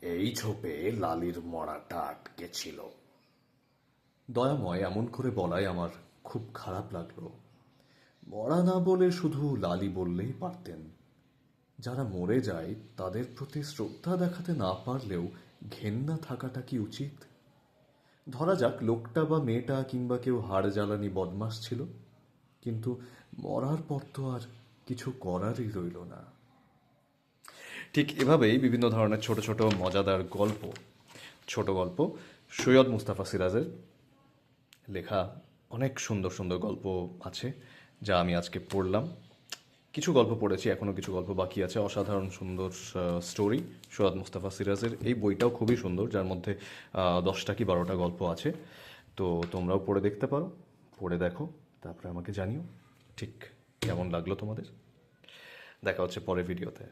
এই ঝোপে লালির মরাটা আটকে ছিল। দয়াময় এমন করে বলায় আমার খুব খারাপ লাগলো। মরা না বলে শুধু লালি বললেই পারতেন। যারা মরে যায় তাদের প্রতি শ্রদ্ধা দেখাতে না পারলেও ঘেন্না থাকাটা কি উচিত? ধরা যাক লোকটা বা মেয়েটা কিংবা কেউ হাড় জ্বালানি বদমাশ ছিল, কিন্তু মরার পর তো আর কিছু করারই রইল না। ঠিক এভাবেই বিভিন্ন ধরনের ছোট ছোট মজাদার গল্প, ছোট গল্প সৈয়দ মুস্তাফা সিরাজের লেখা অনেক সুন্দর সুন্দর গল্প আছে, যা আমি আজকে পড়লাম। কিছু গল্প পড়েছি, এখনও কিছু গল্প বাকি আছে। অসাধারণ সুন্দর স্টোরি সৈয়দ মুস্তাফা সিরাজের। এই বইটাও খুবই সুন্দর, যার মধ্যে 10টা কি 12টা গল্প আছে। তো তোমরাও পড়ে দেখতে পারো, পড়ে দেখো, তারপরে আমাকে জানিও ঠিক কেমন লাগলো তোমাদের। দেখা হচ্ছে পরের ভিডিওতে।